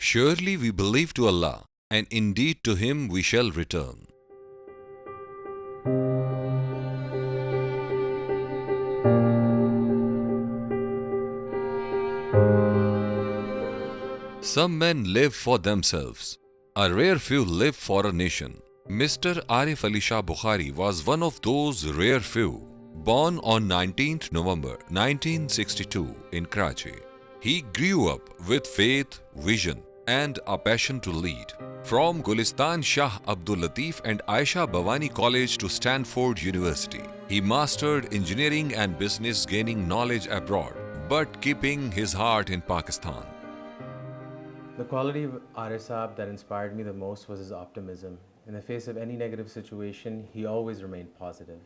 Surely we believe to Allah, and indeed to Him we shall return. Some men live for themselves. A rare few live for a nation. Mr. Arif Ali Shah Bukhari was one of those rare few. Born on 19th November 1962 in Karachi, he grew up with faith, vision, and a passion to lead. From Gulistan Shah Abdul Latif and Aisha Bhavani College to Stanford University, he mastered engineering and business, gaining knowledge abroad, but keeping his heart in Pakistan. The quality of Arif Saab that inspired me the most was his optimism. In the face of any negative situation, he always remained positive.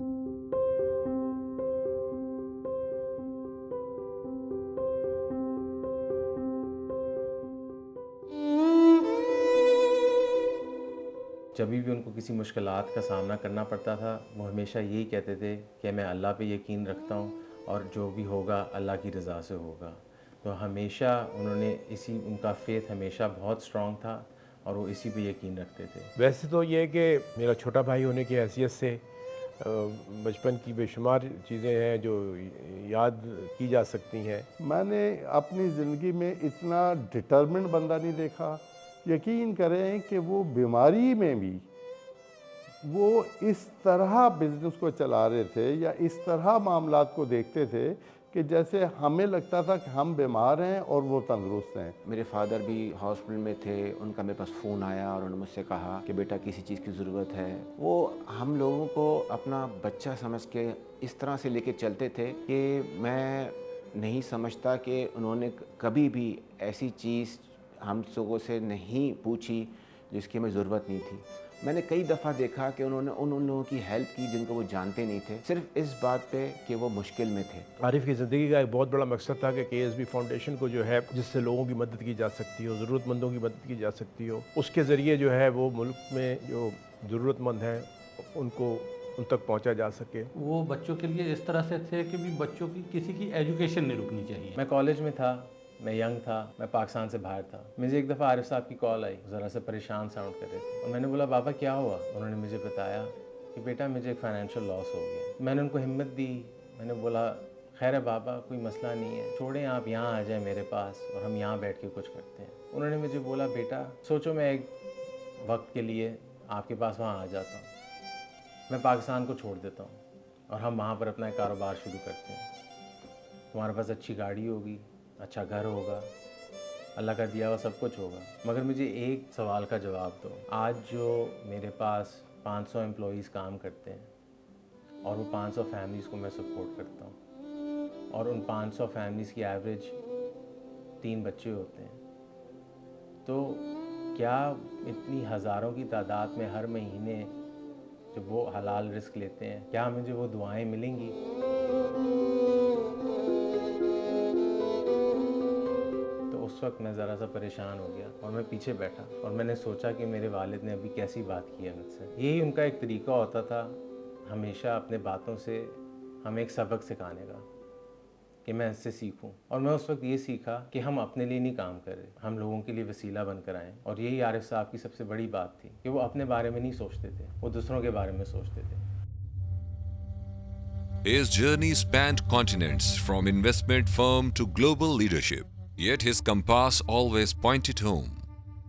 جب بھی ان کو کسی مشکلات کا سامنا کرنا پڑتا تھا، وہ ہمیشہ یہی کہتے تھے کہ میں اللہ پہ یقین رکھتا ہوں اور جو بھی ہوگا اللہ کی رضا سے ہوگا. تو ہمیشہ انہوں نے ان کا فیتھ ہمیشہ بہت اسٹرانگ تھا اور وہ اسی پہ یقین رکھتے تھے. ویسے تو یہ کہ میرا چھوٹا بھائی ہونے کی حیثیت سے بچپن کی بے شمار چیزیں ہیں جو یاد کی جا سکتی ہیں. میں نے اپنی زندگی میں اتنا ڈٹرمنٹ بندہ نہیں دیکھا. یقین کریں کہ وہ بیماری میں بھی وہ اس طرح بزنس کو چلا رہے تھے یا اس طرح معاملات کو دیکھتے تھے کہ جیسے ہمیں لگتا تھا کہ ہم بیمار ہیں اور وہ تندرست ہیں. میرے فادر بھی ہاسپٹل میں تھے، ان کا میرے پاس فون آیا اور انہوں نے مجھ سے کہا کہ بیٹا کسی چیز کی ضرورت ہے. وہ ہم لوگوں کو اپنا بچہ سمجھ کے اس طرح سے لے کے چلتے تھے کہ میں نہیں سمجھتا کہ انہوں نے کبھی بھی ایسی چیز ہم لوگوں سے نہیں پوچھی جس کی ہمیں ضرورت نہیں تھی. میں نے کئی دفعہ دیکھا کہ انہوں نے ان لوگوں کی ہیلپ کی جن کو وہ جانتے نہیں تھے، صرف اس بات پہ کہ وہ مشکل میں تھے. عارف کی زندگی کا ایک بہت بڑا مقصد تھا کہ KSB فاؤنڈیشن کو جو ہے جس سے لوگوں کی مدد کی جا سکتی ہو، ضرورت مندوں کی مدد کی جا سکتی ہو، اس کے ذریعے جو ہے وہ ملک میں جو ضرورت مند ہیں ان کو ان تک پہنچا جا سکے. وہ بچوں کے لیے اس طرح سے تھے کہ بھی بچوں کی کسی کی ایجوکیشن نہیں رکنی چاہیے. میں کالج میں تھا، میں ینگ تھا، میں پاکستان سے باہر تھا. مجھے ایک دفعہ عارف صاحب کی کال آئی، ذرا سے پریشان ساؤنڈ کر رہے تھے اور میں نے بولا بابا کیا ہوا؟ انہوں نے مجھے بتایا کہ بیٹا مجھے ایک فائنینشیل لاس ہو گیا. میں نے ان کو ہمت دی، میں نے بولا خیر ہے بابا کوئی مسئلہ نہیں ہے، چھوڑیں آپ یہاں آ جائیں میرے پاس اور ہم یہاں بیٹھ کے کچھ کرتے ہیں. انہوں نے مجھے بولا بیٹا سوچو میں ایک وقت کے لیے آپ کے پاس وہاں آ جاتا ہوں، میں پاکستان کو چھوڑ دیتا ہوں اور ہم وہاں پر اپنا ایک کاروبار شروع کرتے ہیں. تمہارے پاس اچھی گاڑی ہوگی، اچھا گھر ہوگا، اللہ کا دیا ہوا سب کچھ ہوگا، مگر مجھے ایک سوال کا جواب دو. آج جو میرے پاس 500 امپلائیز کام کرتے ہیں اور وہ 500 فیملیز کو میں سپورٹ کرتا ہوں اور ان 500 فیملیز کی ایوریج 3 بچے ہوتے ہیں، تو کیا اتنی ہزاروں کی تعداد میں ہر مہینے جب وہ حلال رزق لیتے ہیں کیا مجھے وہ دعائیں ملیں گی؟ اس وقت میں ذرا سا پریشان ہو گیا اور میں پیچھے بیٹھا اور میں نے سوچا کہ میرے والد نے ابھی کیسی بات کی ہے مجھ سے. یہی ان کا ایک طریقہ ہوتا تھا ہمیشہ اپنے باتوں سے ہمیں ایک سبق سکھانے کا کہ میں اس سے سیکھوں. اور میں اس وقت یہ سیکھا کہ ہم اپنے لیے نہیں کام کر رہے، ہم لوگوں کے لیے وسیلہ بن کر آئیں. اور یہی عارف صاحب کی سب سے بڑی بات تھی کہ وہ اپنے بارے میں نہیں سوچتے تھے، وہ دوسروں کے بارے میں سوچتے تھے. His journey spanned continents from investment firm to global leadership. Yet his compass always pointed home.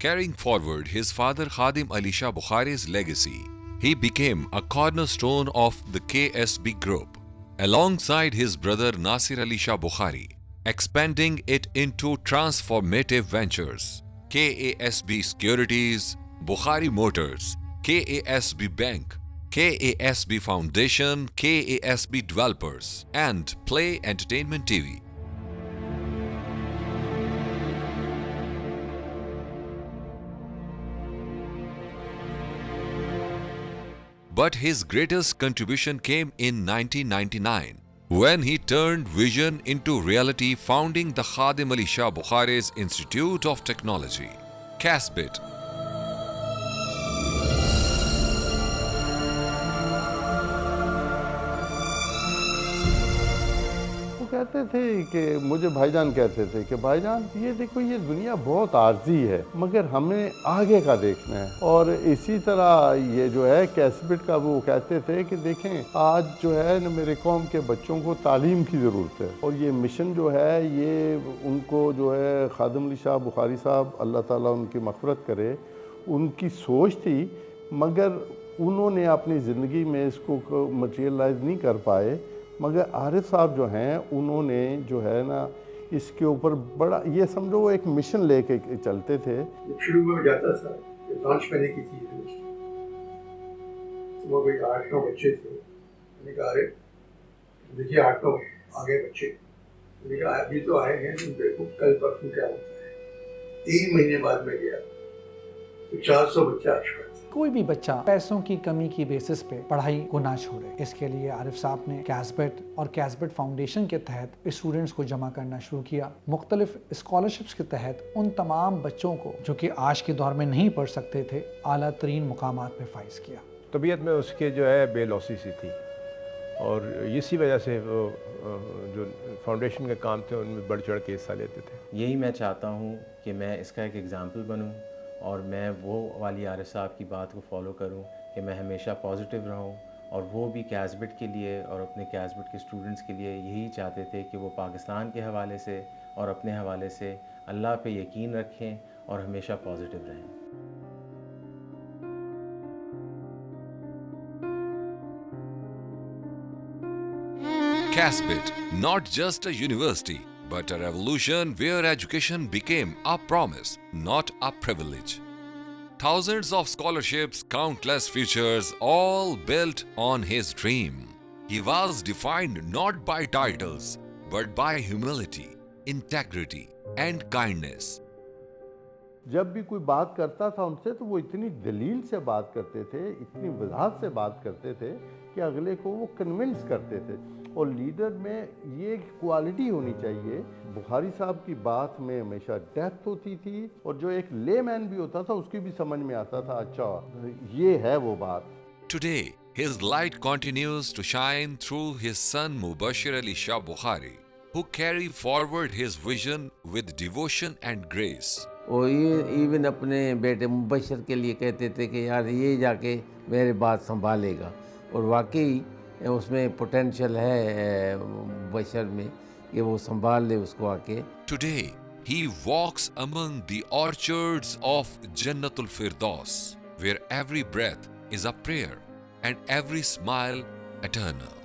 Carrying forward his father Khadim Ali Shah Bukhari's legacy, he became a cornerstone of the KSB group, alongside his brother Nasir Ali Shah Bukhari, expanding it into transformative ventures. KASB Securities, Bukhari Motors, KASB Bank, KASB Foundation, KASB Developers, and Play Entertainment TV. But his greatest contribution came in 1999, when he turned vision into reality, founding the Khadim Ali Shah Bukhari's Institute of Technology, KASBIT. وہ کہتے تھے کہ مجھے بھائی جان کہتے تھے کہ بھائی جان یہ دیکھو یہ دنیا بہت عارضی ہے مگر ہمیں آگے کا دیکھنا ہے. اور اسی طرح یہ جو ہے کیسبٹ کا وہ کہتے تھے کہ دیکھیں آج جو ہے نا میرے قوم کے بچوں کو تعلیم کی ضرورت ہے اور یہ مشن جو ہے یہ ان کو جو ہے خادم علی شاہ بخاری صاحب اللہ تعالیٰ ان کی مغفرت کرے ان کی سوچ تھی مگر انہوں نے اپنی زندگی میں اس کو مٹیریلائز نہیں کر پائے. مگر عارف صاحب جو ہیں انہوں نے جو ہے نا اس کے اوپر بڑا یہ سمجھو وہ ایک مشن لے کے چلتے تھے. شروع میں جاتا تھا لانچ میں نے کی تھی وہ کوئی 8-9 بچے تھے. میں نے کہا دیکھیے 8-9 آگے بچے میں نے کہا ابھی تو آئے ہیں دیکھو کل پرسوں کیا ہوتا ہے. 3 مہینے بعد میں گیا تو 400 بچہ آ چکا. کوئی بھی بچہ پیسوں کی کمی کی بیسس پہ پڑھائی کو نہ چھوڑے. اس کے لیے عارف صاحب نے کیسبٹ اور کیسبٹ فاؤنڈیشن کے تحت اسٹوڈنٹس کو جمع کرنا شروع کیا. مختلف اسکالرشپس کے تحت ان تمام بچوں کو جو کہ آج کے دور میں نہیں پڑھ سکتے تھے اعلیٰ ترین مقامات پہ فائز کیا. طبیعت میں اس کے جو ہے بے لوسی سی تھی اور اسی وجہ سے وہ جو فاؤنڈیشن کے کام تھے ان میں بڑھ چڑھ کے حصہ لیتے تھے. یہی میں چاہتا ہوں کہ میں اس کا ایک ایگزامپل بنوں اور میں وہ والی عارف صاحب کی بات کو فالو کروں کہ میں ہمیشہ پازیٹیو رہوں. اور وہ بھی کیسبٹ کے لیے اور اپنے کیسبٹ کے اسٹوڈنٹس کے لیے یہی چاہتے تھے کہ وہ پاکستان کے حوالے سے اور اپنے حوالے سے اللہ پہ یقین رکھیں اور ہمیشہ پازیٹیو رہیں. Casbit, not just a university, but a revolution where education became a promise, not a privilege. Thousands of scholarships, countless futures, all built on his dream. He was defined not by titles, but by humility, integrity, and kindness. جب بھی کوئی بات کرتا تھا ان سے تو وہ اتنی دلیل سے بات کرتے تھے اتنی وضاحت سے بات کرتے تھے کہ اگلے کو وہ کنونس کرتے تھے. اور لیڈر میں یہ کوالٹی ہونی چاہیے. بخاری صاحب کی بات میں ہمیشہ ڈیپتھ ہوتی تھی اور جو ایک لے مین بھی ہوتا تھا اس کی بھی سمجھ میں آتا تھا اچھا یہ ہے وہ بات. Today, his light continues to shine through his son Mubashir Ali Shah Bukhari, who carry forward his vision with devotion and grace. وہ ایون اپنے بیٹے مبشر کے لیے کہتے تھے کہ یار یہ جا کے میرے بات سنبھالے گا اور واقعی اس میں پوٹینشیل ہے مبشر میں کہ وہ سنبھال لے اس کو آ کے. Today, he walks among the orchards of Jannatul Firdaus, where every breath is a prayer and every smile eternal.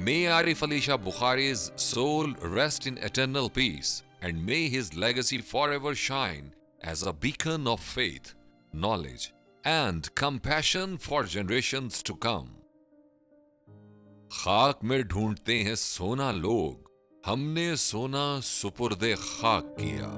May Arif Ali Shah Bukhari's soul rest in eternal peace, and may his legacy forever shine as a beacon of faith, knowledge, and compassion for generations to come. خاک میں ڈھونڈتے ہیں سونا لوگ, ہم نے سونا سپرد خاک کیا.